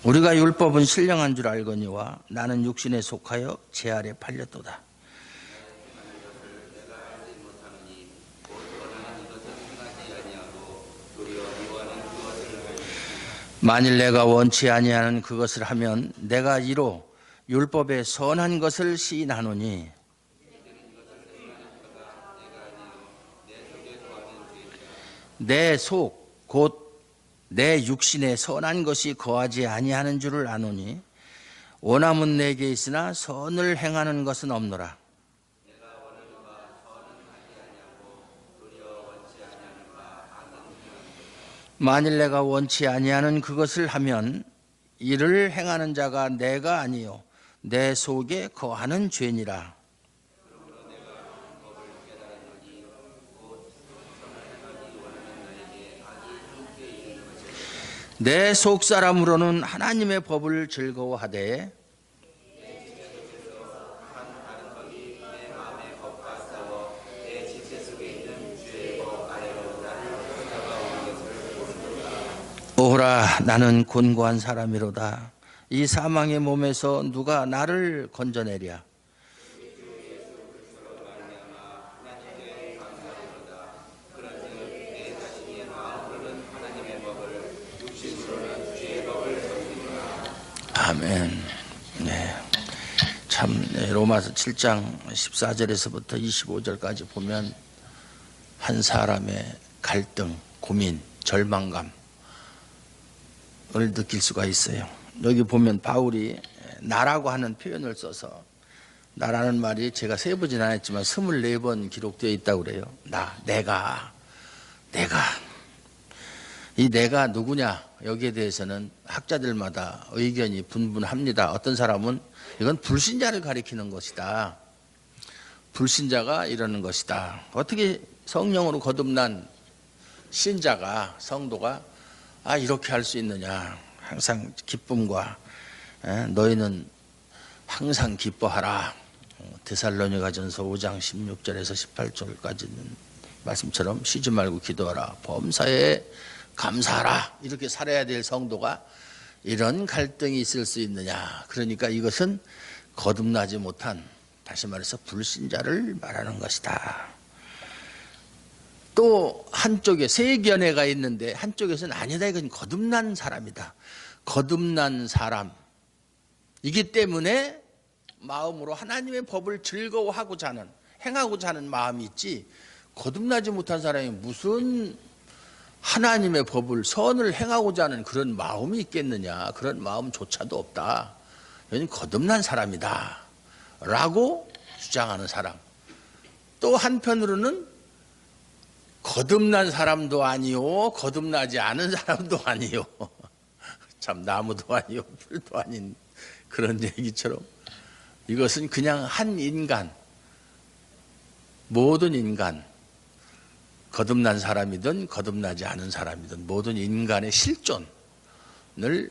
우리가 율법은 신령한 줄 알거니와 나는 육신에 속하여 제 아래 팔렸도다. 만일 내가 원치 아니하는 그것을 하면 내가 이로 율법의 선한 것을 시인하노니 내 속 곧 내 육신에 선한 것이 거하지 아니하는 줄을 아노니 원함은 내게 있으나 선을 행하는 것은 없노라. 만일 내가 원치 아니하는 그것을 하면 이를 행하는 자가 내가 아니요 내 속에 거하는 죄니라. 내 속사람으로는 하나님의 법을 즐거워하되 오호라 나는 곤고한 사람이로다. 이 사망의 몸에서 누가 나를 건져내랴. 아멘. 네. 참 로마서 7장 14절에서부터 25절까지 보면 한 사람의 갈등, 고민, 절망감을 느낄 수가 있어요. 여기 보면 바울이 나라고 하는 표현을 써서 나라는 말이 제가 세보진 않았지만 24번 기록되어 있다고 그래요. 내가 이 내가 누구냐 여기에 대해서는 학자들마다 의견이 분분합니다. 어떤 사람은 이건 불신자를 가리키는 것이다. 불신자가 이러는 것이다. 어떻게 성령으로 거듭난 신자가 성도가 이렇게 할 수 있느냐. 항상 기쁨과 너희는 항상 기뻐하라. 데살로니가전서 5장 16절에서 18절까지는 말씀처럼 쉬지 말고 기도하라. 범사에 감사하라. 이렇게 살아야 될 성도가 이런 갈등이 있을 수 있느냐. 그러니까 이것은 거듭나지 못한, 다시 말해서 불신자를 말하는 것이다. 또 한쪽에 세견해가 있는데 한쪽에서는 아니다. 이건 거듭난 사람이다. 거듭난 사람이기 때문에 마음으로 하나님의 법을 즐거워하고자 하는, 행하고자 하는 마음이 있지, 거듭나지 못한 사람이 무슨 하나님의 법을, 선을 행하고자 하는 그런 마음이 있겠느냐. 그런 마음조차도 없다. 이건 거듭난 사람이다 라고 주장하는 사람. 또 한편으로는 거듭난 사람도 아니요 거듭나지 않은 사람도 아니요 참 나무도 아니요 풀도 아닌 그런 얘기처럼 이것은 그냥 한 인간, 모든 인간, 거듭난 사람이든 거듭나지 않은 사람이든 모든 인간의 실존을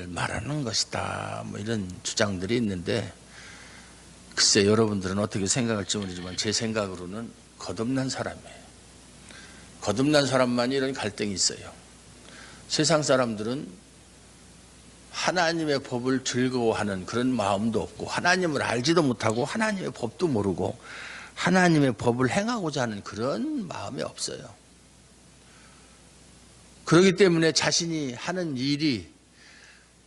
말하는 것이다. 뭐 이런 주장들이 있는데 글쎄 여러분들은 어떻게 생각할지 모르지만 제 생각으로는 거듭난 사람이에요. 거듭난 사람만이 이런 갈등이 있어요. 세상 사람들은 하나님의 법을 즐거워하는 그런 마음도 없고 하나님을 알지도 못하고 하나님의 법도 모르고 하나님의 법을 행하고자 하는 그런 마음이 없어요. 그렇기 때문에 자신이 하는 일이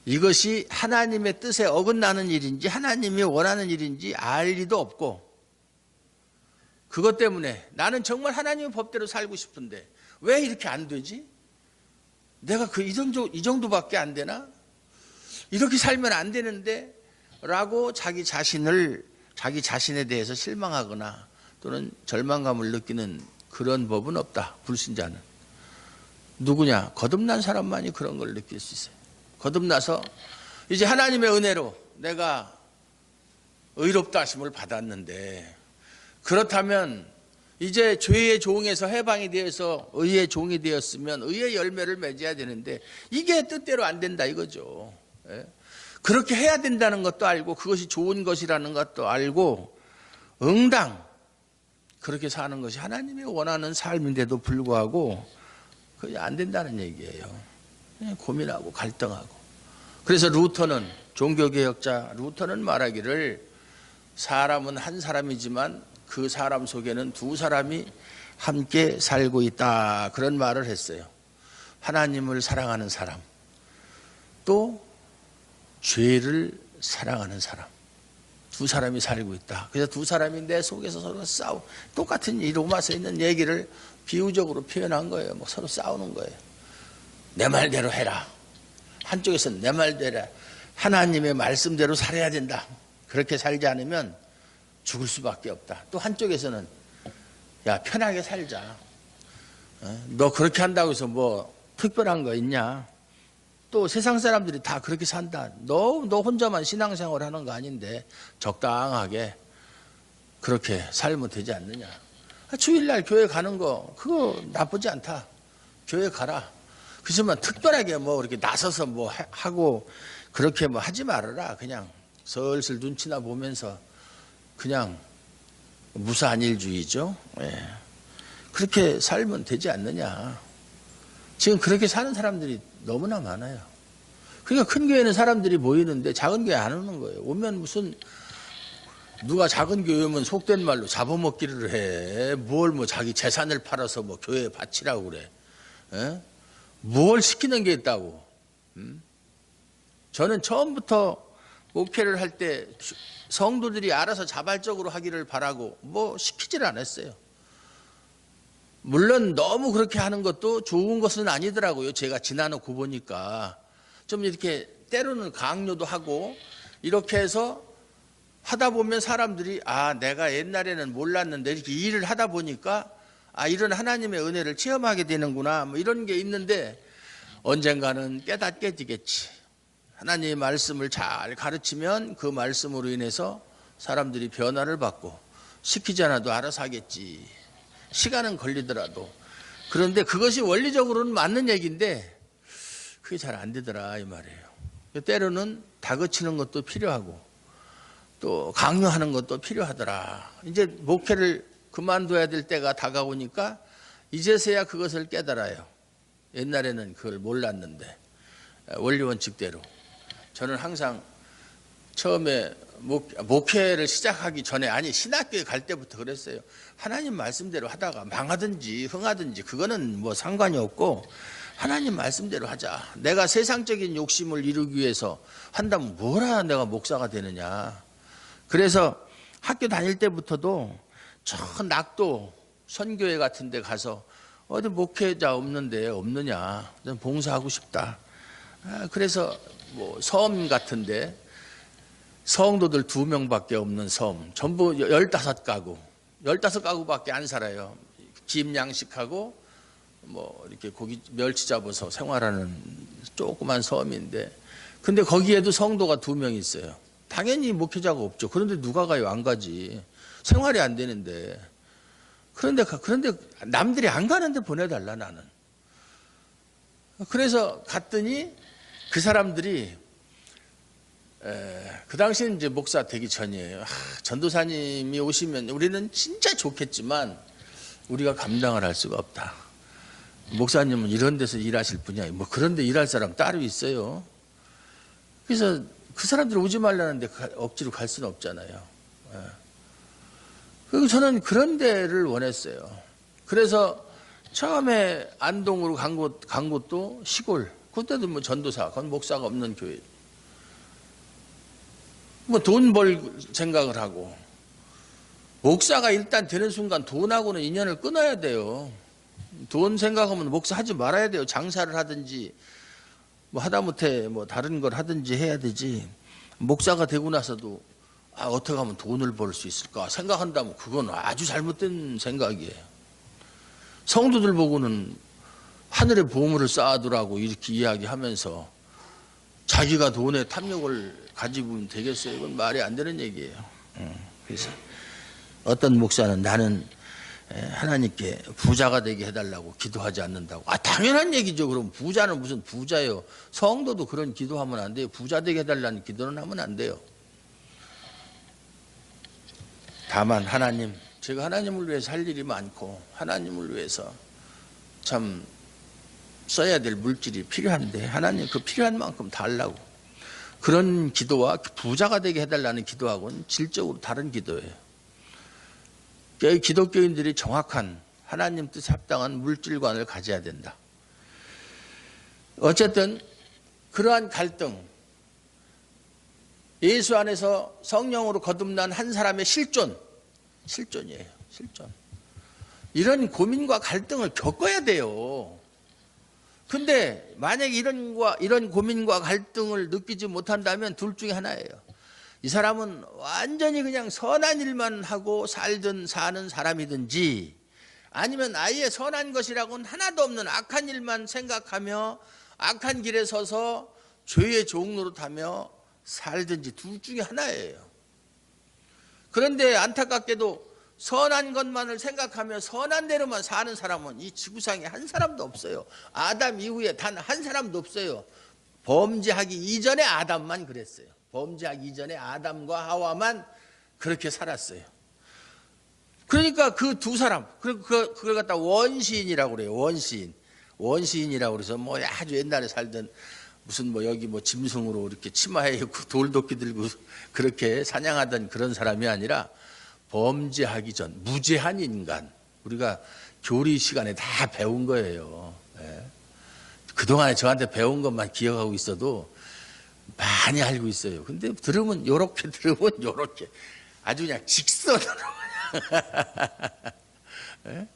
이것이 하나님의 뜻에 어긋나는 일인지 하나님이 원하는 일인지 알 리도 없고, 그것 때문에 나는 정말 하나님의 법대로 살고 싶은데 왜 이렇게 안 되지? 내가 이 정도밖에 안 되나? 이렇게 살면 안 되는데 라고 자기 자신에 대해서 실망하거나 또는 절망감을 느끼는 그런 법은 없다. 불신자는. 누구냐? 거듭난 사람만이 그런 걸 느낄 수 있어요. 거듭나서 이제 하나님의 은혜로 내가 의롭다 하심을 받았는데, 그렇다면 이제 죄의 종에서 해방이 되어서 의의 종이 되었으면 의의 열매를 맺어야 되는데 이게 뜻대로 안 된다 이거죠. 그렇게 해야 된다는 것도 알고 그것이 좋은 것이라는 것도 알고 응당 그렇게 사는 것이 하나님이 원하는 삶인데도 불구하고 그게 안 된다는 얘기예요. 고민하고 갈등하고 그래서 루터는, 종교개혁자 루터는 말하기를 사람은 한 사람이지만 그 사람 속에는 두 사람이 함께 살고 있다, 그런 말을 했어요. 하나님을 사랑하는 사람, 또 죄를 사랑하는 사람, 두 사람이 살고 있다. 그래서 두 사람이 내 속에서 서로 똑같은 이 로마서에 있는 얘기를 비유적으로 표현한 거예요. 뭐 서로 싸우는 거예요. 내 말대로 해라. 한쪽에서는 내 말대로 해라. 하나님의 말씀대로 살아야 된다. 그렇게 살지 않으면 죽을 수밖에 없다. 또 한쪽에서는 야, 편하게 살자. 너 그렇게 한다고 해서 뭐 특별한 거 있냐? 또 세상 사람들이 다 그렇게 산다. 너 혼자만 신앙생활 하는 거 아닌데 적당하게 그렇게 살면 되지 않느냐? 주일날 교회 가는 거 그거 나쁘지 않다. 교회 가라. 그렇지만 특별하게 뭐 이렇게 나서서 뭐 하고 그렇게 뭐 하지 말아라. 그냥 슬슬 눈치나 보면서 그냥 무사안일주의죠. 예. 그렇게 살면 되지 않느냐. 지금 그렇게 사는 사람들이 너무나 많아요. 그러니까 큰 교회는 사람들이 모이는데 작은 교회 안 오는 거예요. 오면 무슨 누가 작은 교회 오면 속된 말로 잡아먹기를 해. 뭘 뭐 자기 재산을 팔아서 뭐 교회에 바치라고 그래. 예? 뭘 시키는 게 있다고. 저는 처음부터 목회를 할 때 성도들이 알아서 자발적으로 하기를 바라고 뭐 시키질 않았어요. 물론 너무 그렇게 하는 것도 좋은 것은 아니더라고요. 제가 지나놓고 보니까 좀 이렇게 때로는 강요도 하고 이렇게 해서 하다 보면 사람들이 아, 내가 옛날에는 몰랐는데 이렇게 일을 하다 보니까 아, 이런 하나님의 은혜를 체험하게 되는구나, 뭐 이런 게 있는데 언젠가는 깨닫게 되겠지. 하나님의 말씀을 잘 가르치면 그 말씀으로 인해서 사람들이 변화를 받고 시키지 않아도 알아서 하겠지. 시간은 걸리더라도. 그런데 그것이 원리적으로는 맞는 얘기인데 그게 잘 안 되더라, 이 말이에요. 때로는 다그치는 것도 필요하고 또 강요하는 것도 필요하더라. 이제 목회를 그만둬야 될 때가 다가오니까 이제서야 그것을 깨달아요. 옛날에는 그걸 몰랐는데 원리원칙대로. 저는 항상 처음에 목회를 시작하기 전에, 아니 신학교에 갈 때부터 그랬어요. 하나님 말씀대로 하다가 망하든지 흥하든지 그거는 뭐 상관이 없고 하나님 말씀대로 하자. 내가 세상적인 욕심을 이루기 위해서 한다면 뭐라 내가 목사가 되느냐. 그래서 학교 다닐 때부터도 저 낙도 선교회 같은 데 가서 어디 목회자 없는데 없느냐, 봉사하고 싶다. 그래서 뭐 섬 같은데 성도들 2명밖에 없는 섬, 전부 15가구, 15가구밖에 안 살아요. 집 양식하고 뭐 이렇게 고기 멸치 잡아서 생활하는 조그만 섬인데, 근데 거기에도 성도가 2명 있어요. 당연히 목회자가 없죠. 그런데 누가 가요? 안 가지. 생활이 안 되는데. 그런데 남들이 안 가는데 보내달라, 나는. 그래서 갔더니 그 사람들이 그 당시는 이제 목사 되기 전이에요. 전도사님이 오시면 우리는 진짜 좋겠지만 우리가 감당을 할 수가 없다. 목사님은 이런 데서 일하실 분이야. 뭐 그런 데 일할 사람 따로 있어요. 그래서 그 사람들 오지 말라는데 억지로 갈 수는 없잖아요. 그리고 저는 그런 데를 원했어요. 그래서 처음에 안동으로 간 곳도 시골. 그때도 뭐 전도사, 그건 목사가 없는 교회. 뭐 돈 벌 생각을 하고. 목사가 일단 되는 순간 돈하고는 인연을 끊어야 돼요. 돈 생각하면 목사 하지 말아야 돼요. 장사를 하든지 뭐 하다못해 뭐 다른 걸 하든지 해야 되지. 목사가 되고 나서도 어떻게 하면 돈을 벌 수 있을까 생각한다면 그건 아주 잘못된 생각이에요. 성도들 보고는 하늘의 보물을 쌓아두라고 이렇게 이야기하면서 자기가 돈에 탐욕을 가지고 되겠어요? 이건 말이 안 되는 얘기예요. 그래서 어떤 목사는 나는 하나님께 부자가 되게 해달라고 기도하지 않는다고. 당연한 얘기죠. 그럼 부자는 무슨 부자예요? 성도도 그런 기도하면 안 돼요. 부자 되게 해달라는 기도는 하면 안 돼요. 다만 하나님, 제가 하나님을 위해서 할 일이 많고 하나님을 위해서 참 써야 될 물질이 필요한데 하나님 그 필요한 만큼 달라고. 그런 기도와 부자가 되게 해달라는 기도하고는 질적으로 다른 기도예요. 기독교인들이 정확한 하나님 뜻에 합당한 물질관을 가져야 된다. 어쨌든 그러한 갈등, 예수 안에서 성령으로 거듭난 한 사람의 실존이에요. 실존. 이런 고민과 갈등을 겪어야 돼요. 근데 만약에 이런 고민과 갈등을 느끼지 못한다면 둘 중에 하나예요. 이 사람은 완전히 그냥 선한 일만 하고 사는 사람이든지, 아니면 아예 선한 것이라고는 하나도 없는 악한 일만 생각하며 악한 길에 서서 죄의 종로로 타며 살든지, 둘 중에 하나예요. 그런데 안타깝게도 선한 것만을 생각하며 선한 대로만 사는 사람은 이 지구상에 한 사람도 없어요. 아담 이후에 단 한 사람도 없어요. 범죄하기 이전에 아담만 그랬어요. 범죄하기 이전에 아담과 하와만 그렇게 살았어요. 그러니까 그 두 사람, 그걸 갖다 원시인이라고 그래요. 원시인이라고 그래서 뭐 아주 옛날에 살던 무슨 뭐 여기 뭐 짐승으로 이렇게 치마에 입고 돌도끼 들고 그렇게 사냥하던 그런 사람이 아니라 범죄하기 전 무죄한 인간, 우리가 교리 시간에 다 배운 거예요. 예. 그동안에 저한테 배운 것만 기억하고 있어도 많이 알고 있어요. 근데 들으면 요렇게 아주 그냥 직선으로 예?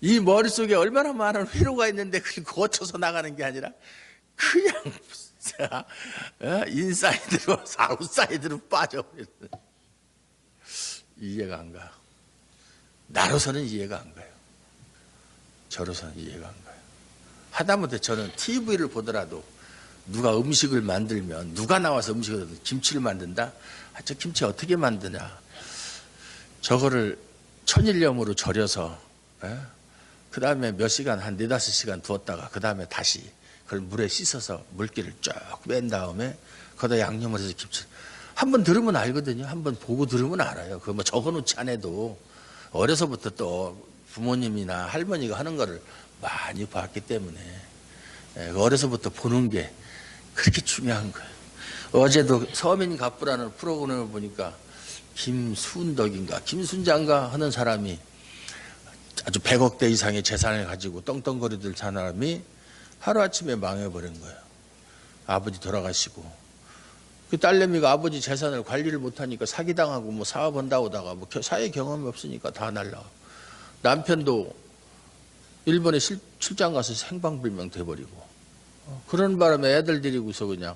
이 머릿속에 얼마나 많은 회로가 있는데 그걸 거쳐서 나가는 게 아니라 그냥 인사이드로 아웃사이드로 빠져버리는, 이해가 안 가요. 나로서는 이해가 안 가요. 저로서는 이해가 안 가요. 하다못해 저는 TV를 보더라도 누가 음식을 만들면, 누가 나와서 김치를 만든다? 저 김치 어떻게 만드냐? 저거를 천일염으로 절여서 그 다음에 몇 시간, 한 4-5시간 두었다가 그 다음에 다시 그걸 물에 씻어서 물기를 쫙 뺀 다음에 거기다 양념을 해서 김치. 한번 들으면 알거든요. 한번 보고 들으면 알아요. 그거 뭐 적어놓지 않아도 어려서부터 또 부모님이나 할머니가 하는 거를 많이 봤기 때문에 어려서부터 보는 게 그렇게 중요한 거예요. 어제도 서민갑부라는 프로그램을 보니까 김순장가 하는 사람이 아주 100억대 이상의 재산을 가지고 떵떵거리던 사람이 하루아침에 망해버린 거예요. 아버지 돌아가시고 그 딸내미가 아버지 재산을 관리를 못하니까 사기당하고 뭐 사업한다고 하다가 뭐 사회 경험이 없으니까 다 날라가고, 남편도 일본에 출장 가서 생방불명 돼버리고, 그런 바람에 애들 데리고서 그냥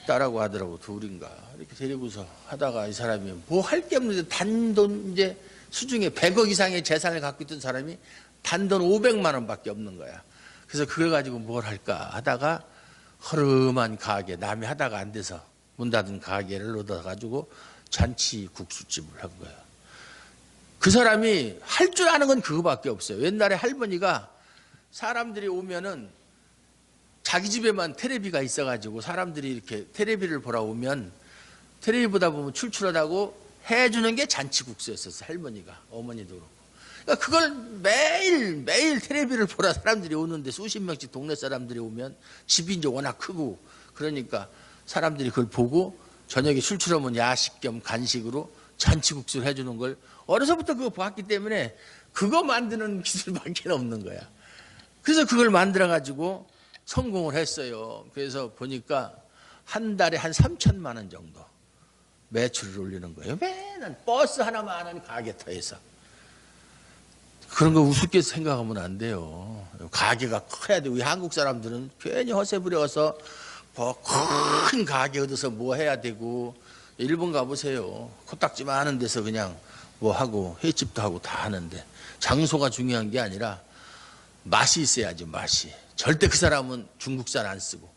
딸하고 아들하고 둘인가 이렇게 데리고서 하다가 이 사람이 뭐 할 게 없는데 단돈, 이제 수중에 100억 이상의 재산을 갖고 있던 사람이 단돈 500만 원밖에 없는 거야. 그래서 그걸 가지고 뭘 할까 하다가 허름한 가게, 남이 하다가 안 돼서 문 닫은 가게를 얻어가지고 잔치 국수집을 한 거예요. 그 사람이 할 줄 아는 건 그거밖에 없어요. 옛날에 할머니가 사람들이 오면은 자기 집에만 텔레비가 있어가지고 사람들이 이렇게 텔레비를 보러 오면 텔레비 보다 보면 출출하다고 해주는 게 잔치국수였었어요. 할머니가, 어머니도 그렇고. 그러니까 그걸 매일 텔레비를 보러 사람들이 오는데, 수십 명씩 동네 사람들이 오면 집이 이제 워낙 크고 그러니까 사람들이 그걸 보고 저녁에 출출하면 야식 겸 간식으로 잔치국수를 해주는 걸 어려서부터 그거 봤기 때문에 그거 만드는 기술밖에 없는 거야. 그래서 그걸 만들어가지고 성공을 했어요. 그래서 보니까 한 달에 한 3천만 원 정도 매출을 올리는 거예요. 맨날 버스 하나만한 가게터에서. 그런 거 우습게 생각하면 안 돼요. 가게가 커야 돼. 우리 한국 사람들은 괜히 허세 부려서 뭐 큰 가게 얻어서 뭐 해야 되고, 일본 가보세요. 코딱지 많은 데서 그냥 뭐 하고 횟집도 하고 다 하는데, 장소가 중요한 게 아니라 맛이 있어야지, 맛이. 절대 그 사람은 중국산 안 쓰고,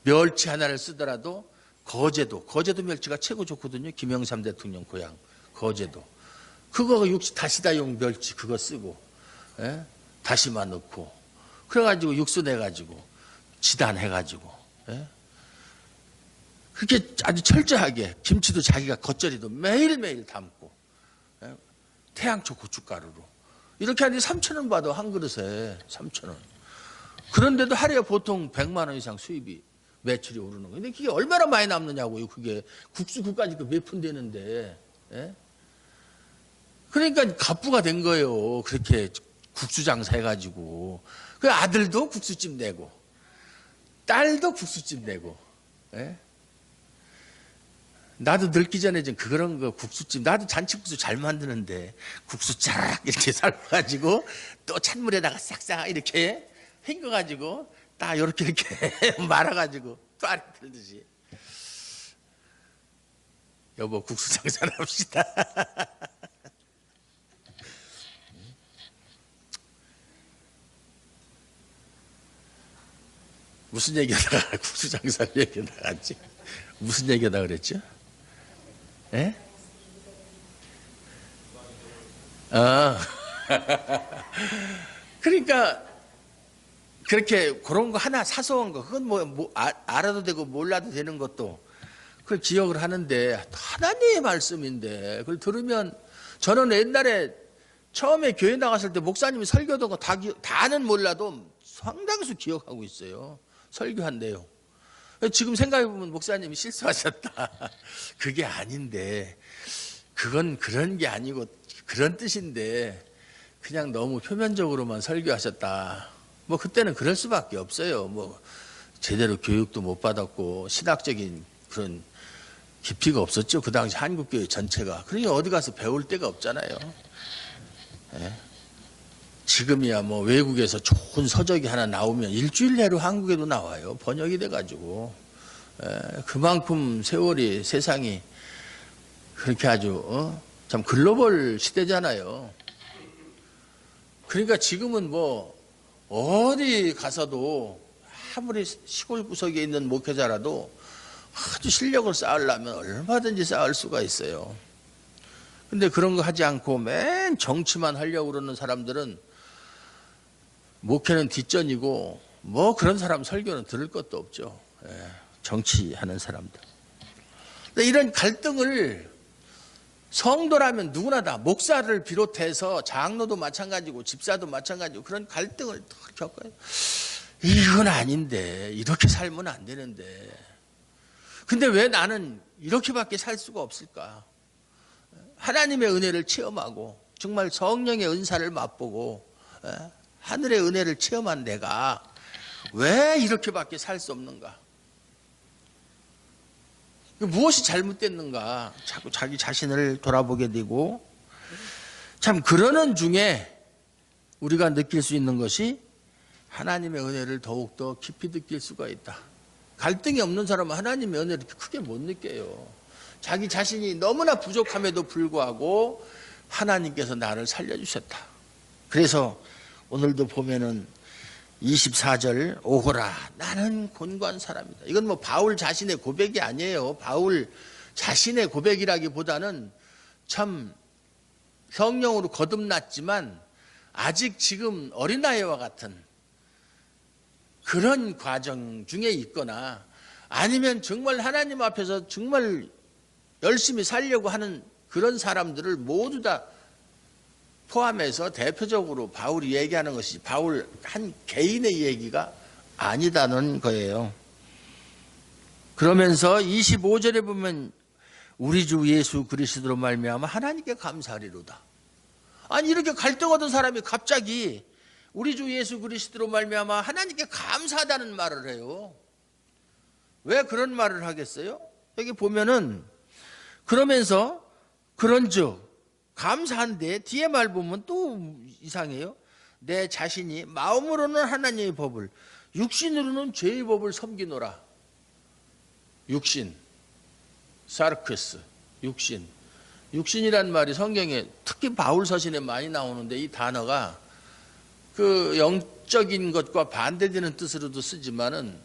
멸치 하나를 쓰더라도 거제도 멸치가 최고 좋거든요. 김영삼 대통령 고향 거제도. 그거 다시다용 멸치 그거 쓰고, 다시마 넣고, 그래가지고 육수 내가지고 지단해가지고, 그렇게 아주 철저하게, 김치도 자기가 겉절이도 매일매일 담고, 태양초 고춧가루로 이렇게 하니 3,000원 받아, 한 그릇에 3,000원. 그런데도 하루에 보통 100만 원 이상 수입이 매출이 오르는 거예요. 근데 그게 얼마나 많이 남느냐고요. 그게 국수국까지 몇 푼 되는데. 예? 그러니까 갑부가 된 거예요. 그렇게 국수 장사해가지고. 그 아들도 국수집 내고, 딸도 국수집 내고. 예? 나도 늙기 전에 좀 그런 거 국수집, 나도 잔치국수 잘 만드는데 국수 쫙 이렇게 삶아가지고 또 찬물에다가 싹싹 이렇게 헹궈가지고 딱 이렇게 말아가지고 또 들듯이. 여보 국수 장사를 합시다. 무슨 얘기하다가 국수 장사를 얘기 나갔지? 무슨 얘기하다 그랬죠? 예? 그러니까 그렇게 그런 거 하나 사소한 거 그건 알아도 되고 몰라도 되는 것도 그걸 기억을 하는데 하나님의 말씀인데 그걸 들으면 저는 옛날에 처음에 교회 나갔을 때 목사님이 설교하던 거 다는 몰라도 상당수 기억하고 있어요. 설교한 내용. 지금 생각해보면 목사님이 실수하셨다. 그게 아닌데 그건 그런 게 아니고 그런 뜻인데 그냥 너무 표면적으로만 설교하셨다. 뭐 그때는 그럴 수밖에 없어요. 뭐 제대로 교육도 못 받았고 신학적인 그런 깊이가 없었죠. 그 당시 한국교회 전체가. 그러니까 어디 가서 배울 데가 없잖아요. 예? 지금이야 뭐 외국에서 좋은 서적이 하나 나오면 일주일 내로 한국에도 나와요. 번역이 돼가지고. 그만큼 세월이 세상이 그렇게 아주 참 글로벌 시대잖아요. 그러니까 지금은 뭐 어디 가서도 아무리 시골 구석에 있는 목회자라도 아주 실력을 쌓으려면 얼마든지 쌓을 수가 있어요. 근데 그런 거 하지 않고 맨 정치만 하려고 그러는 사람들은 목회는 뒷전이고 뭐 그런 사람 설교는 들을 것도 없죠. 정치하는 사람들. 근데 이런 갈등을 성도라면 누구나 다 목사를 비롯해서 장로도 마찬가지고 집사도 마찬가지고 그런 갈등을 겪어요. 이건 아닌데 이렇게 살면 안 되는데 근데 왜 나는 이렇게밖에 살 수가 없을까? 하나님의 은혜를 체험하고 정말 성령의 은사를 맛보고 하늘의 은혜를 체험한 내가 왜 이렇게밖에 살 수 없는가? 무엇이 잘못됐는가? 자꾸 자기 자신을 돌아보게 되고 참 그러는 중에 우리가 느낄 수 있는 것이 하나님의 은혜를 더욱더 깊이 느낄 수가 있다. 갈등이 없는 사람은 하나님의 은혜를 크게 못 느껴요. 자기 자신이 너무나 부족함에도 불구하고 하나님께서 나를 살려주셨다. 그래서 오늘도 보면은 24절 오호라 나는 곤고한 사람이다. 이건 뭐 바울 자신의 고백이 아니에요. 바울 자신의 고백이라기보다는 참 성령으로 거듭났지만 아직 지금 어린아이와 같은 그런 과정 중에 있거나 아니면 정말 하나님 앞에서 정말 열심히 살려고 하는 그런 사람들을 모두 다 포함해서 대표적으로 바울이 얘기하는 것이 바울 한 개인의 얘기가 아니다는 거예요. 그러면서 25절에 보면 우리 주 예수 그리스도로 말미암아 하나님께 감사하리로다. 아니 이렇게 갈등하던 사람이 갑자기 우리 주 예수 그리스도로 말미암아 하나님께 감사하다는 말을 해요. 왜 그런 말을 하겠어요? 여기 보면은 그러면서 그런즉 감사한데 뒤에 말 보면 또 이상해요. 내 자신이 마음으로는 하나님의 법을 육신으로는 죄의 법을 섬기노라. 육신, 사르크스, 육신. 육신이란 말이 성경에 특히 바울 서신에 많이 나오는데 이 단어가 그 영적인 것과 반대되는 뜻으로도 쓰지만은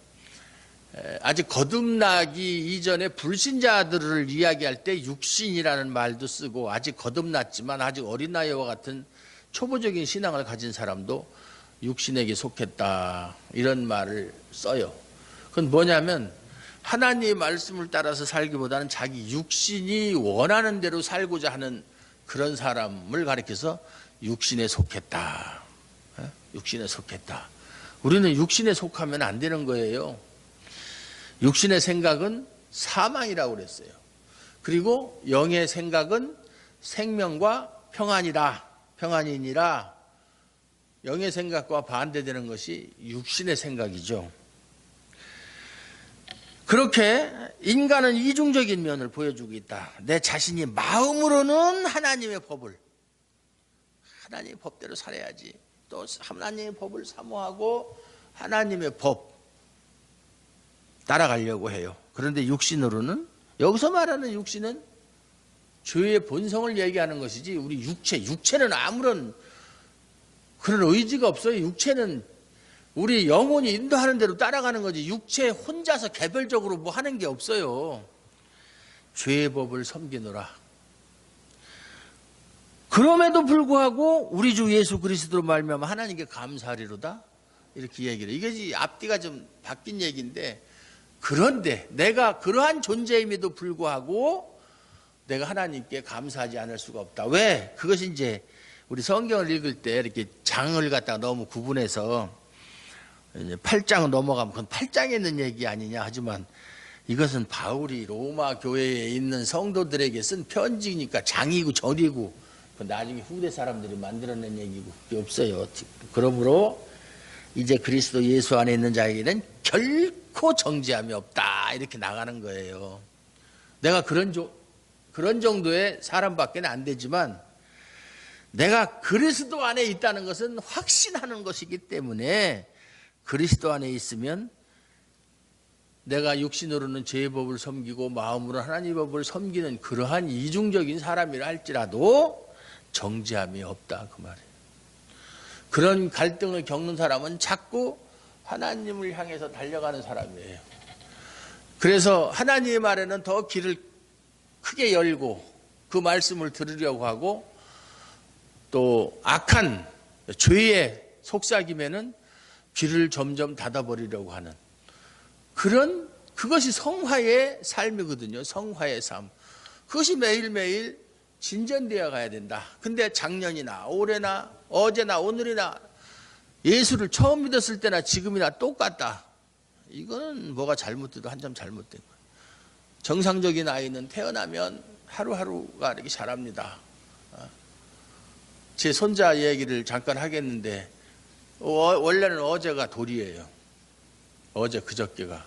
아직 거듭나기 이전에 불신자들을 이야기할 때 육신이라는 말도 쓰고 아직 거듭났지만 아직 어린아이와 같은 초보적인 신앙을 가진 사람도 육신에게 속했다 이런 말을 써요. 그건 뭐냐면 하나님의 말씀을 따라서 살기보다는 자기 육신이 원하는 대로 살고자 하는 그런 사람을 가리켜서 육신에 속했다. 육신에 속했다. 우리는 육신에 속하면 안 되는 거예요. 육신의 생각은 사망이라고 그랬어요. 그리고 영의 생각은 생명과 평안이니라. 영의 생각과 반대되는 것이 육신의 생각이죠. 그렇게 인간은 이중적인 면을 보여주고 있다. 내 자신이 마음으로는 하나님의 법대로 살아야지. 또 하나님의 법을 사모하고 하나님의 법 따라가려고 해요. 그런데 육신으로는, 여기서 말하는 육신은 죄의 본성을 얘기하는 것이지 우리 육체는 아무런 그런 의지가 없어요. 육체는 우리 영혼이 인도하는 대로 따라가는 거지 육체 혼자서 개별적으로 뭐 하는 게 없어요. 죄의 법을 섬기노라. 그럼에도 불구하고 우리 주 예수 그리스도로 말미암아 하나님께 감사하리로다 이렇게 얘기를. 이게 앞뒤가 좀 바뀐 얘기인데, 그런데 내가 그러한 존재임에도 불구하고 내가 하나님께 감사하지 않을 수가 없다. 왜? 그것이 이제 우리 성경을 읽을 때 이렇게 장을 갖다가 너무 구분해서 이제 8장을 넘어가면 그건 8장에 있는 얘기 아니냐 하지만, 이것은 바울이 로마 교회에 있는 성도들에게 쓴 편지니까 장이고 절이고 나중에 후대 사람들이 만들어낸 얘기고 그게 없어요. 그러므로 이제 그리스도 예수 안에 있는 자에게는 결코 정죄함이 없다 이렇게 나가는 거예요. 내가 그런 정도의 사람밖에 안 되지만 내가 그리스도 안에 있다는 것은 확신하는 것이기 때문에, 그리스도 안에 있으면 내가 육신으로는 죄의 법을 섬기고 마음으로 하나님의 법을 섬기는 그러한 이중적인 사람이라 할지라도 정죄함이 없다 그 말이에요. 그런 갈등을 겪는 사람은 자꾸 하나님을 향해서 달려가는 사람이에요. 그래서 하나님의 말에는 더 귀를 크게 열고 그 말씀을 들으려고 하고, 또 악한 죄의 속삭임에는 귀를 점점 닫아버리려고 하는 그것이 성화의 삶이거든요. 성화의 삶. 그것이 매일매일 진전되어 가야 된다. 근데 작년이나 올해나 어제나 오늘이나 예수를 처음 믿었을 때나 지금이나 똑같다. 이거는 뭐가 잘못돼도 한참 잘못된 거예요. 정상적인 아이는 태어나면 하루하루가 이렇게 자랍니다. 제 손자 얘기를 잠깐 하겠는데, 원래는 어제가 돌이에요. 어제 그저께가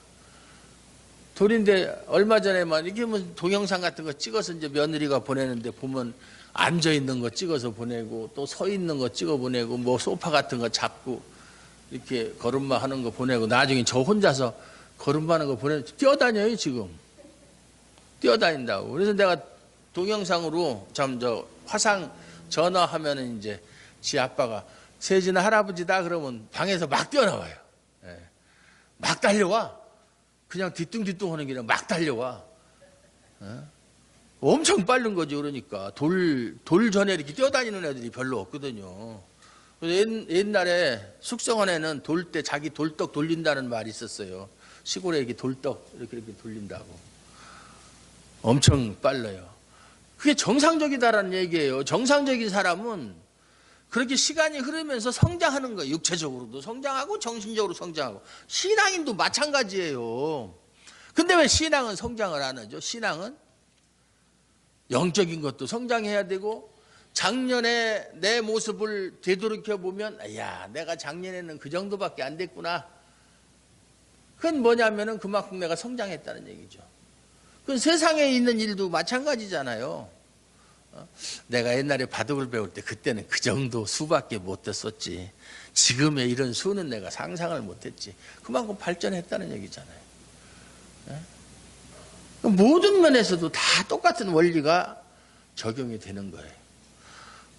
돌인데, 얼마 전에만 이게 뭐 동영상 같은 거 찍어서 이제 며느리가 보내는데 보면 앉아 있는 거 찍어서 보내고 또 서 있는 거 찍어 보내고 뭐 소파 같은 거 잡고 이렇게 걸음마 하는 거 보내고, 나중에 저 혼자서 걸음마 하는 거 보내고 뛰어다녀요. 지금 뛰어다닌다고. 그래서 내가 동영상으로 화상 전화하면은 이제 지 아빠가 세진아 할아버지다 그러면 방에서 막 뛰어나와요. 예. 막 달려와. 그냥 뒤뚱뒤뚱 하는 게 아니라 막 달려와. 예. 엄청 빠른 거죠. 그러니까 돌 전에 이렇게 뛰어다니는 애들이 별로 없거든요. 그래서 옛날에 숙성원에는 돌 때 자기 돌떡 돌린다는 말이 있었어요. 시골에 이렇게 돌떡 이렇게 돌린다고. 엄청 빨라요. 그게 정상적이다라는 얘기예요. 정상적인 사람은 그렇게 시간이 흐르면서 성장하는 거예요. 육체적으로도 성장하고 정신적으로 성장하고. 신앙인도 마찬가지예요. 근데 왜 신앙은 성장을 안 하죠? 신앙은 영적인 것도 성장해야 되고, 작년에 내 모습을 되돌이켜 보면 야, 내가 작년에는 그 정도밖에 안 됐구나. 그건 뭐냐면은 그만큼 내가 성장했다는 얘기죠. 그건 세상에 있는 일도 마찬가지잖아요. 내가 옛날에 바둑을 배울 때 그때는 그 정도 수밖에 못 했었지. 지금의 이런 수는 내가 상상을 못했지. 그만큼 발전했다는 얘기잖아요. 모든 면에서도 다 똑같은 원리가 적용이 되는 거예요.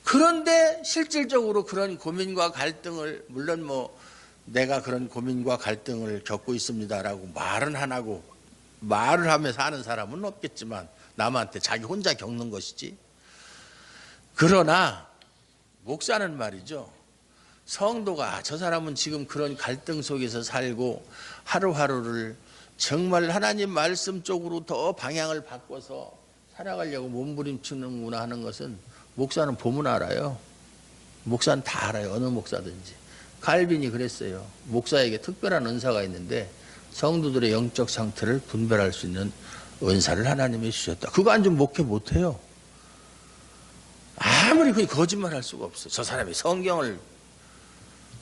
그런데 실질적으로 그런 고민과 갈등을, 물론 뭐 내가 그런 고민과 갈등을 겪고 있습니다라고 말은 안 하고, 말을 하면서 하는 사람은 없겠지만 남한테 자기 혼자 겪는 것이지. 그러나 목사는 말이죠, 성도가 저 사람은 지금 그런 갈등 속에서 살고 하루하루를 정말 하나님 말씀 쪽으로 더 방향을 바꿔서 살아가려고 몸부림치는구나 하는 것은 목사는 보면 알아요. 목사는 다 알아요. 어느 목사든지. 칼빈이 그랬어요. 목사에게 특별한 은사가 있는데 성도들의 영적 상태를 분별할 수 있는 은사를 하나님이 주셨다. 그거 안 좀 목회 못해요. 아무리 그 거짓말할 수가 없어. 저 사람이 성경을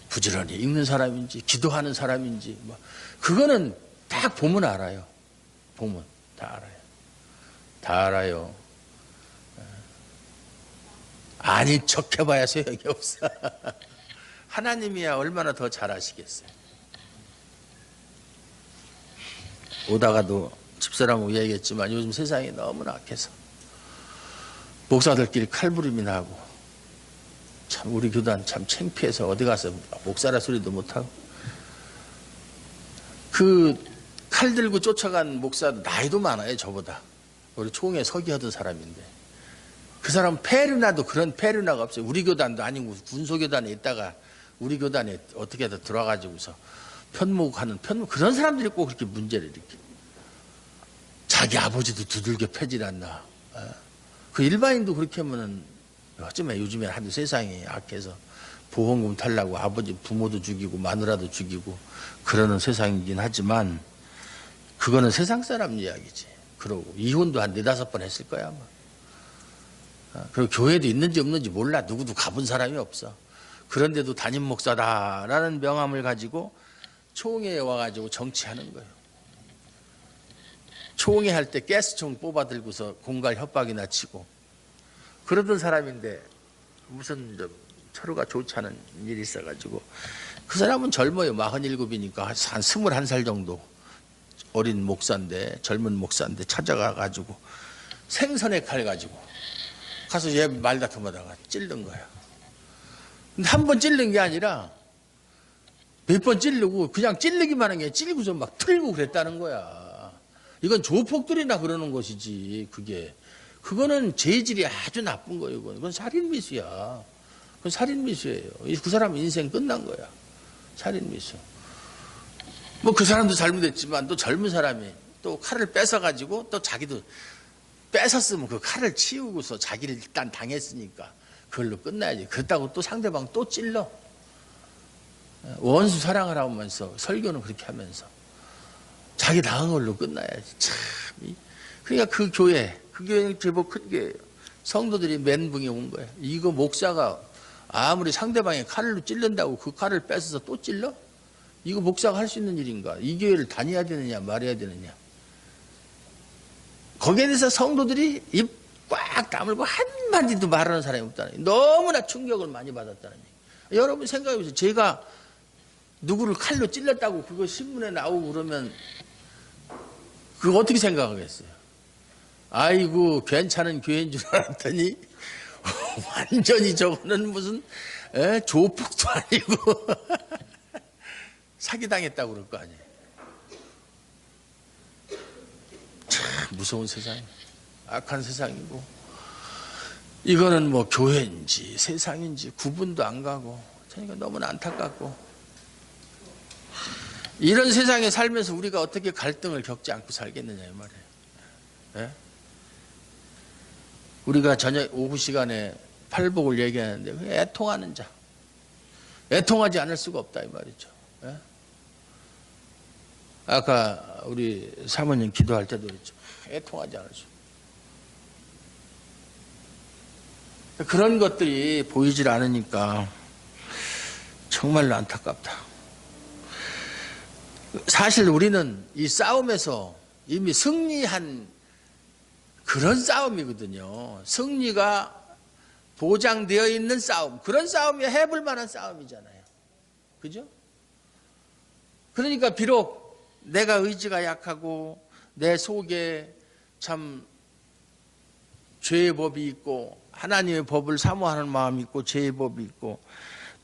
부지런히 읽는 사람인지 기도하는 사람인지 뭐 그거는 딱 보면 알아요. 보면 다 알아요. 다 알아요. 아닌 척 해봐야 소용이 없어. 하나님이야 얼마나 더 잘하시겠어요. 오다가도 집사람하고 얘기했지만 요즘 세상이 너무나 악해서 목사들끼리 칼부림이 나고 참 우리 교단 참 창피해서 어디 가서 목사라 소리도 못하고 그 칼 들고 쫓아간 목사도 나이도 많아요. 저보다 우리 총회 서기하던 사람인데 그 사람은 페르나도 그런 페르나가 없어요. 우리 교단도 아니고 군소교단에 있다가 우리 교단에 어떻게 해서 들어와가지고서 편목하는 그런 사람들이 꼭 그렇게 문제를 일으켜. 자기 아버지도 두들겨 패질 않나. 그 일반인도 그렇게 하면은 어쩌면 요즘에 한 세상이 악해서 보험금 탈라고 아버지 부모도 죽이고 마누라도 죽이고 그러는 세상이긴 하지만 그거는 세상 사람 이야기지. 그러고 이혼도 한 4-5번 했을 거야 아마. 그리고 교회도 있는지 없는지 몰라. 누구도 가본 사람이 없어. 그런데도 담임 목사다라는 명함을 가지고 총회에 와가지고 정치하는 거예요. 총회 할 때 가스총 뽑아 들고서 공갈 협박이나 치고 그러던 사람인데 무슨 좀 서로가 좋지 않은 일이 있어가지고 그 사람은 젊어요. 47이니까 한 21살 정도 어린 목사인데 젊은 목사인데 찾아가가지고 생선의 칼 가지고 가서 얘 말다툼하다가 찔른 거야. 근데 한 번 찔른 게 아니라 몇 번 찌르고 그냥 찔르기만 한 게 찔고서 막 틀고 그랬다는 거야. 이건 조폭들이나 그러는 것이지 그거는 재질이 아주 나쁜 거예요. 그건 살인미수야. 그건 살인미수예요. 그 사람 인생 끝난 거야. 살인미수. 뭐 그 사람도 잘못했지만 또 젊은 사람이 또 칼을 뺏어가지고 또 자기도 뺏었으면 그 칼을 치우고서 자기를 일단 당했으니까 그걸로 끝나야지. 그렇다고 또 상대방 또 찔러. 원수 사랑을 하면서 설교는 그렇게 하면서 자기 당한 걸로 끝나야지. 참. 그러니까 그 교회는 제법 큰 교회예요. 성도들이 멘붕이 온 거예요. 이거 목사가 아무리 상대방이 칼로 찔른다고 그 칼을 뺏어서 또 찔러? 이거 목사가 할 수 있는 일인가? 이 교회를 다녀야 되느냐 말해야 되느냐? 거기에 대해서 성도들이 입 꽉 다물고 한마디도 말하는 사람이 없다는 얘기. 너무나 충격을 많이 받았다는 얘기. 여러분 생각해보세요. 제가 누구를 칼로 찔렀다고 그거 신문에 나오고 그러면 그거 어떻게 생각하겠어요? 아이고 괜찮은 교회인 줄 알았더니 완전히 저거는 무슨 조폭도 아니고 사기당했다고 그럴 거 아니에요. 참 무서운 세상이에요. 악한 세상이고 이거는 뭐 교회인지 세상인지 구분도 안 가고 그러니까 너무나 안타깝고 이런 세상에 살면서 우리가 어떻게 갈등을 겪지 않고 살겠느냐 이 말이에요. 네? 우리가 저녁 오후 시간에 팔복을 얘기하는데 애통하는 자 애통하지 않을 수가 없다 이 말이죠. 네? 아까 우리 사모님 기도할 때도 그랬죠. 애통하지 않을 수. 그런 것들이 보이질 않으니까 정말로 안타깝다. 사실 우리는 이 싸움에서 이미 승리한 그런 싸움이거든요. 승리가 보장되어 있는 싸움. 그런 싸움이 해볼 만한 싸움이잖아요. 그죠? 그러니까 비록 내가 의지가 약하고 내 속에 참 죄의 법이 있고 하나님의 법을 사모하는 마음이 있고 죄의 법이 있고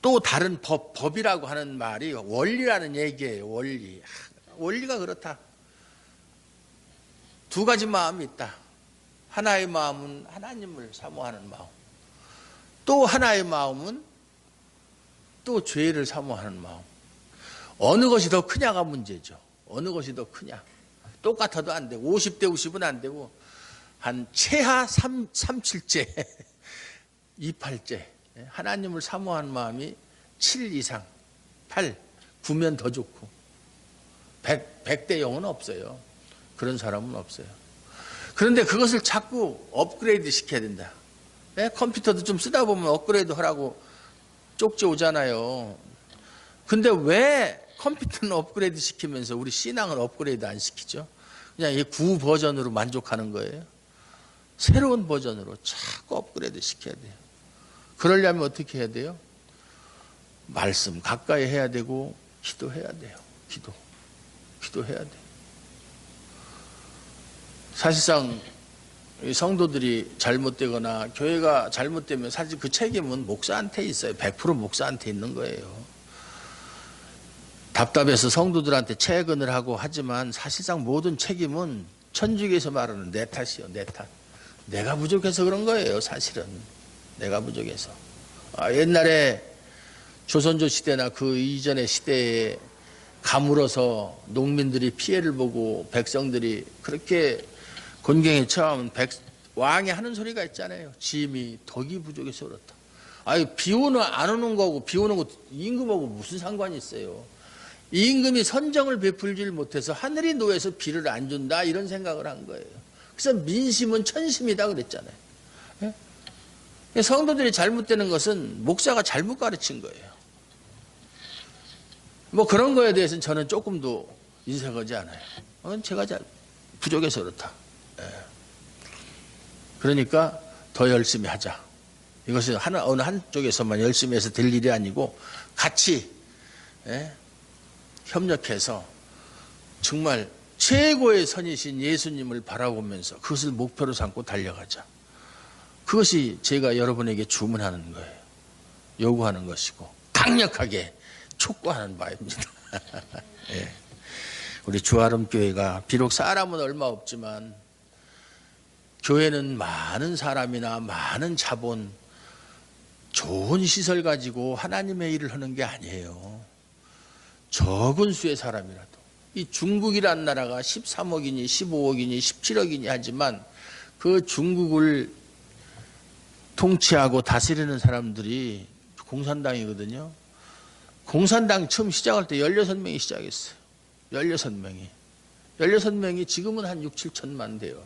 또 다른 법이라고 하는 말이 원리라는 얘기예요. 원리가 그렇다. 두 가지 마음이 있다. 하나의 마음은 하나님을 사모하는 마음. 또 하나의 마음은 또 죄를 사모하는 마음. 어느 것이 더 크냐가 문제죠. 어느 것이 더 크냐. 똑같아도 안 되고 50대 50은 안 되고 한 최하 37째 28째 하나님을 사모하는 마음이 7 이상 8 9면 더 좋고 100대 0은 없어요. 그런 사람은 없어요. 그런데 그것을 자꾸 업그레이드 시켜야 된다. 네? 컴퓨터도 좀 쓰다 보면 업그레이드 하라고 쪽지 오잖아요. 근데 왜 컴퓨터는 업그레이드 시키면서 우리 신앙을 업그레이드 안 시키죠? 그냥 이 구 버전으로 만족하는 거예요. 새로운 버전으로 자꾸 업그레이드 시켜야 돼요. 그러려면 어떻게 해야 돼요? 말씀 가까이 해야 되고 기도해야 돼요. 기도해야 돼요. 사실상 성도들이 잘못되거나 교회가 잘못되면 사실 그 책임은 목사한테 있어요. 100% 목사한테 있는 거예요. 답답해서 성도들한테 채근을 하고 하지만 사실상 모든 책임은 천주교에서 말하는 내 탓이요. 내 탓. 내가 부족해서 그런 거예요. 사실은. 내가 부족해서. 옛날에 조선조 시대나 그 이전의 시대에 가물어서 농민들이 피해를 보고 백성들이 그렇게 곤경에 처하면 왕이 하는 소리가 있잖아요. 짐이 덕이 부족해서 그렇다. 비 오는 안 오는 거고 비 오는 거 임금하고 무슨 상관이 있어요. 이 임금이 선정을 베풀질 못해서 하늘이 노해서 비를 안 준다 이런 생각을 한 거예요. 그래서 민심은 천심이다 그랬잖아요. 예? 성도들이 잘못되는 것은 목사가 잘못 가르친 거예요. 뭐 그런 거에 대해서는 저는 조금도 인색하지 않아요. 제가 잘 부족해서 그렇다. 예. 그러니까 더 열심히 하자. 이것이 어느 한쪽에서만 열심히 해서 될 일이 아니고 같이 협력해서 정말 최고의 선이신 예수님을 바라보면서 그것을 목표로 삼고 달려가자. 그것이 제가 여러분에게 주문하는 거예요. 요구하는 것이고 강력하게 촉구하는 바입니다. 예. 우리 주아름교회가 비록 사람은 얼마 없지만 교회는 많은 사람이나 많은 자본, 좋은 시설 가지고 하나님의 일을 하는 게 아니에요. 적은 수의 사람이라도. 이 중국이란 나라가 13억이니 15억이니 17억이니 하지만 그 중국을 통치하고 다스리는 사람들이 공산당이거든요. 공산당 처음 시작할 때 16명이 시작했어요. 16명이. 16명이 지금은 한 6, 7천만 돼요.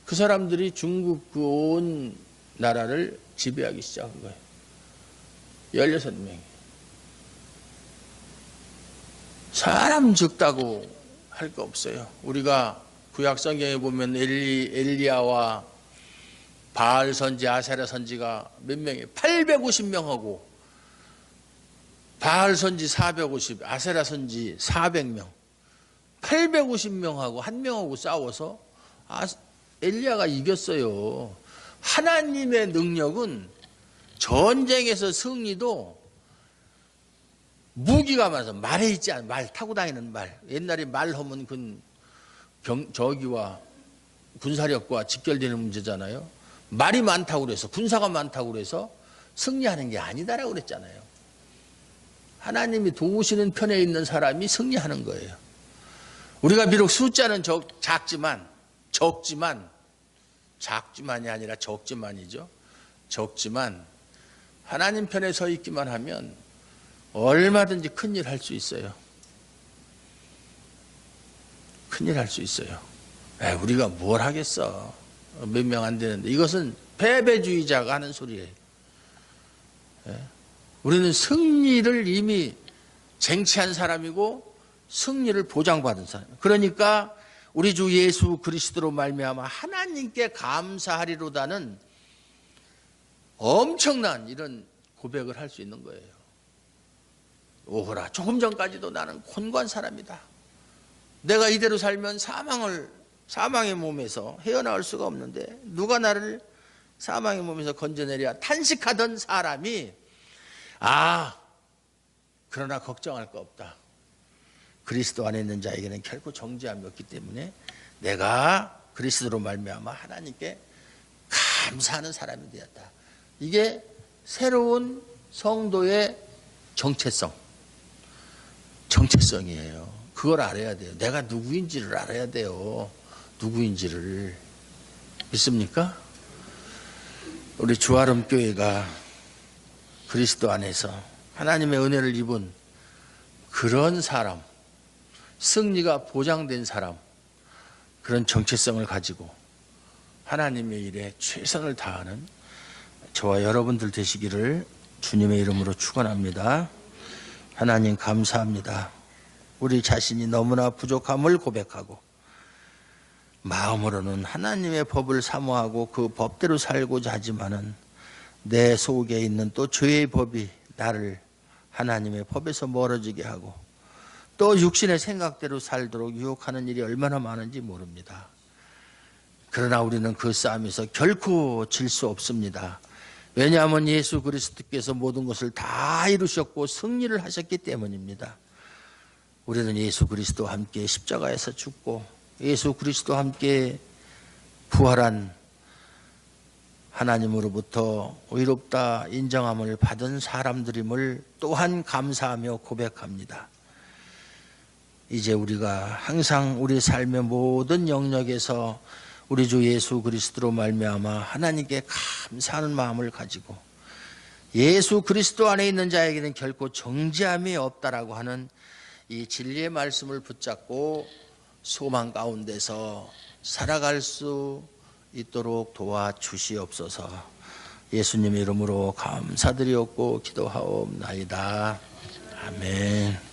그 사람들이 중국 그 온 나라를 지배하기 시작한 거예요. 16명이. 사람 적다고 할 거 없어요. 우리가 구약 성경에 보면 엘리야와 바알 선지, 아세라 선지가 몇 명이에요? 850명하고 바알 선지 450, 아세라 선지 400명. 850명하고 한 명하고 싸워서 엘리야가 이겼어요. 하나님의 능력은 전쟁에서 승리도 무기가 많아서 말에 있지 않아요. 말 타고 다니는 말. 옛날에 말 하면 저기와 군사력과 직결되는 문제잖아요. 말이 많다고 그래서 군사가 많다고 그래서 승리하는 게 아니다라고 그랬잖아요. 하나님이 도우시는 편에 있는 사람이 승리하는 거예요. 우리가 비록 숫자는 작지만이 아니라 적지만이죠. 적지만 하나님 편에 서 있기만 하면 얼마든지 큰일 할 수 있어요. 큰일 할 수 있어요. 우리가 뭘 하겠어. 몇 명 안 되는데. 이것은 패배주의자가 하는 소리예요. 우리는 승리를 이미 쟁취한 사람이고 승리를 보장받은 사람. 그러니까 우리 주 예수 그리스도로 말미암아 하나님께 감사하리로다는 엄청난 이런 고백을 할 수 있는 거예요. 오호라, 조금 전까지도 나는 곤고한 사람이다. 내가 이대로 살면 사망의 몸에서 헤어나올 수가 없는데 누가 나를 사망의 몸에서 건져내랴 탄식하던 사람이 그러나 걱정할 거 없다. 그리스도 안에 있는 자에게는 결코 정죄함이 없기 때문에 내가 그리스도로 말미암아 하나님께 감사하는 사람이 되었다. 이게 새로운 성도의 정체성이에요. 그걸 알아야 돼요. 내가 누구인지를 알아야 돼요. 누구인지를. 믿습니까? 우리 주아름교회가 그리스도 안에서 하나님의 은혜를 입은 그런 사람, 승리가 보장된 사람, 그런 정체성을 가지고 하나님의 일에 최선을 다하는 저와 여러분들 되시기를 주님의 이름으로 축원합니다. 하나님 감사합니다. 우리 자신이 너무나 부족함을 고백하고 마음으로는 하나님의 법을 사모하고 그 법대로 살고자 하지만은 내 속에 있는 또 죄의 법이 나를 하나님의 법에서 멀어지게 하고 또 육신의 생각대로 살도록 유혹하는 일이 얼마나 많은지 모릅니다. 그러나 우리는 그 싸움에서 결코 질 수 없습니다. 왜냐하면 예수 그리스도께서 모든 것을 다 이루셨고 승리를 하셨기 때문입니다. 우리는 예수 그리스도와 함께 십자가에서 죽고 예수 그리스도와 함께 부활한 하나님으로부터 의롭다 인정함을 받은 사람들임을 또한 감사하며 고백합니다. 이제 우리가 항상 우리 삶의 모든 영역에서 우리 주 예수 그리스도로 말미암아 하나님께 감사하는 마음을 가지고 예수 그리스도 안에 있는 자에게는 결코 정죄함이 없다라고 하는 이 진리의 말씀을 붙잡고 소망 가운데서 살아갈 수 있도록 도와주시옵소서. 예수님 이름으로 감사드리옵고 기도하옵나이다. 아멘.